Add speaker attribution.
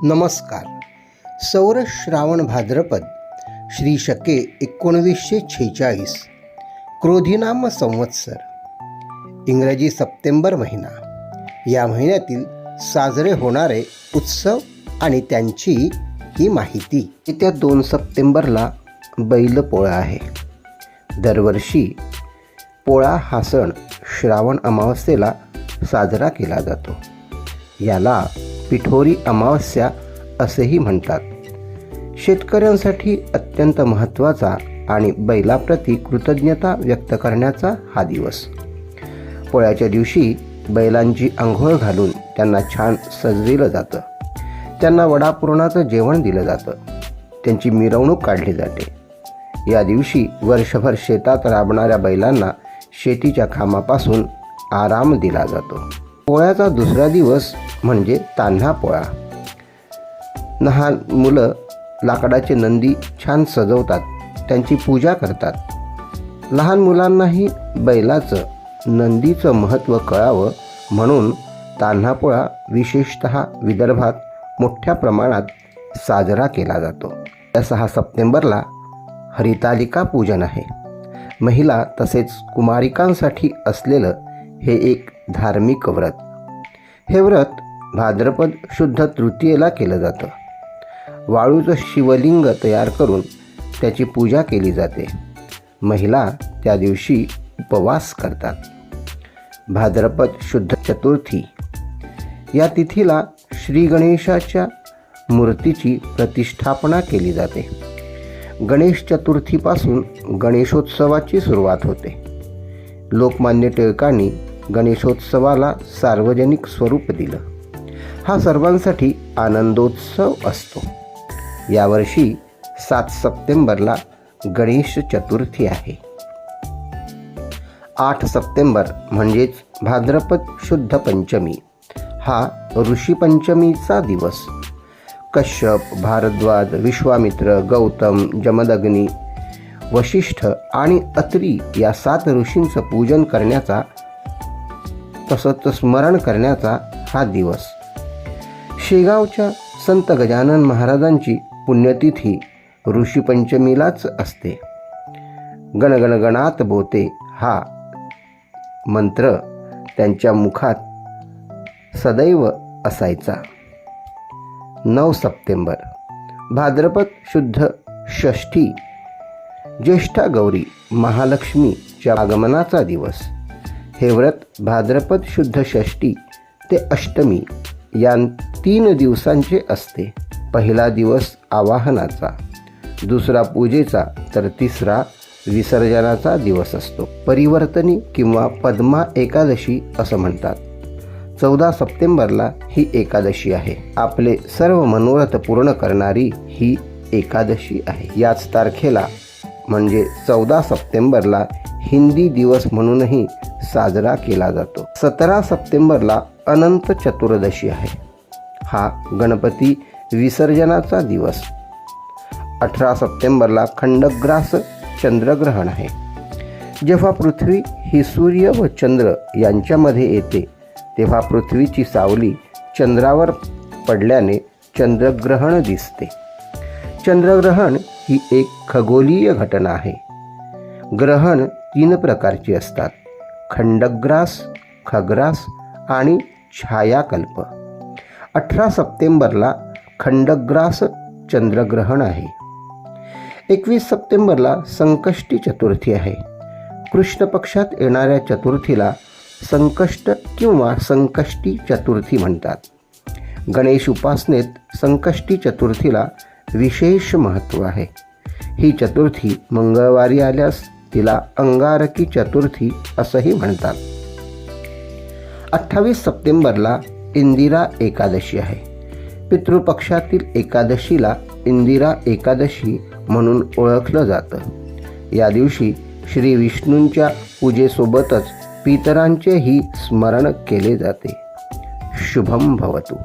Speaker 1: नमस्कार. सौर श्रावण भाद्रपद श्री शके 1946 क्रोधीनाम संवत्सर इंग्रजी सप्टेंबर महिना. या महिन्यातील साजरे होणारे उत्सव आणि त्यांची ही माहिती. येत्या 2 सप्टेंबरला बैलपोळा आहे. दरवर्षी पोळा हा सण श्रावण अमावस्येला साजरा केला जातो. याला पिठोरी अमावस्या असेही म्हणतात. शेतकऱ्यांसाठी अत्यंत महत्त्वाचा आणि बैलाप्रती कृतज्ञता व्यक्त करण्याचा हा दिवस. पोळ्याच्या दिवशी बैलांची अंघोळ घालून त्यांना छान सजविलं जातं. त्यांना वडापुरणाचं जेवण दिलं जातं. त्यांची मिरवणूक काढली जाते. या दिवशी वर्षभर शेतात राबणाऱ्या बैलांना शेतीच्या कामापासून आराम दिला जातो. पोळ्याचा दुसरा दिवस म्हणजे तान्हा पोळा. लहान मुलं लाकडाचे नंदी छान सजवतात, त्यांची पूजा करतात. लहान मुलांनाही बैलाचं नंदीचं महत्त्व कळावं म्हणून तान्हा पोळा विशेषतः विदर्भात मोठ्या प्रमाणात साजरा केला जातो. या 6 सप्टेंबरला हरितालिका पूजन आहे. महिला तसेच कुमारिकांसाठी असलेलं हे एक धार्मिक व्रत. हे व्रत भाद्रपद शुद्ध तृतीयेला केलं जातं. वाळूचं शिवलिंग तयार करून त्याची पूजा केली जाते. महिला त्या दिवशी उपवास करतात. भाद्रपद शुद्ध चतुर्थी या तिथीला श्री गणेशाच्या मूर्तीची प्रतिष्ठापना केली जाते. गणेश चतुर्थीपासून गणेशोत्सवाची सुरुवात होते. लोकमान्य टिळकांनी गणेशोत्सवाला सार्वजनिक स्वरूप दिलं. हा सर्वांसाठी आनंदोत्सव असतो. यावर्षी 7 सप्टेंबरला गणेश चतुर्थी आहे. 8 सप्टेंबर म्हणजेच भाद्रपद शुद्ध पंचमी हा ऋषीपंचमीचा दिवस. कश्यप, भारद्वाज, विश्वामित्र, गौतम, जमदग्नी, वशिष्ठ आणि अत्री या 7 ऋषींचं पूजन करण्याचा तसंच स्मरण करण्याचा हा दिवस. शेगावच्या संत गजानन महाराजांची पुण्यतिथी ऋषीपंचमीलाच असते. गणगणगणात बोते हा मंत्र त्यांच्या मुखात सदैव असायचा. 9 सप्टेंबर भाद्रपद शुद्ध षष्ठी ज्येष्ठा गौरी महालक्ष्मीच्या आगमनाचा दिवस. हे व्रत भाद्रपद शुद्ध षष्ठी ते अष्टमी या 3 दिवसांचे असते. पहिला दिवस आवाहनाचा, दुसरा पूजेचा तर तिसरा विसर्जनाचा दिवस असतो. परिवर्तनी किंवा पद्मा एकादशी असं म्हणतात. 14 सप्टेंबरला ही एकादशी आहे. आपले सर्व मनोरथ पूर्ण करणारी ही एकादशी आहे. याच तारखेला म्हणजे 14 सप्टेंबरला हिंदी दिवस म्हणूनही साजरा केला जातो. 17 सप्टेंबरला अनंत चतुर्दशी आहे. हा गणपती विसर्जनाचा दिवस. 18 सप्टेंबरला खंडग्रास चंद्रग्रहण आहे. जेव्हा पृथ्वी ही सूर्य व चंद्र यांच्यामध्ये येते तेव्हा पृथ्वीची सावली चंद्रावर पडल्याने चंद्रग्रहण दिसते. चंद्रग्रहण ही एक खगोलीय घटना आहे. ग्रहण 3 प्रकारची असतात: खंडग्रास, खग्रास आणि छायाकल्प. 18 सप्टेंबरला खंडग्रास चंद्रग्रहण आहे. 21 सप्टेंबरला संकष्टी चतुर्थी आहे. कृष्ण पक्षात येणाऱ्या चतुर्थीला संकष्ट किंवा संकष्टी चतुर्थी म्हणतात. गणेश उपासनेत संकष्टी चतुर्थीला विशेष महत्त्व आहे. ही चतुर्थी मंगळवारी आल्यास तिला अंगारकी चतुर्थी असंही म्हणतात. 28 सप्टेंबरला इंदिरा एकादशी आहे. पितृपक्षातील एकादशीला इंदिरा एकादशी म्हणून ओळखलं जातं. या दिवशी श्री विष्णूंच्या पूजेसोबतच पितरांचेही स्मरण केले जाते. शुभम भवतु.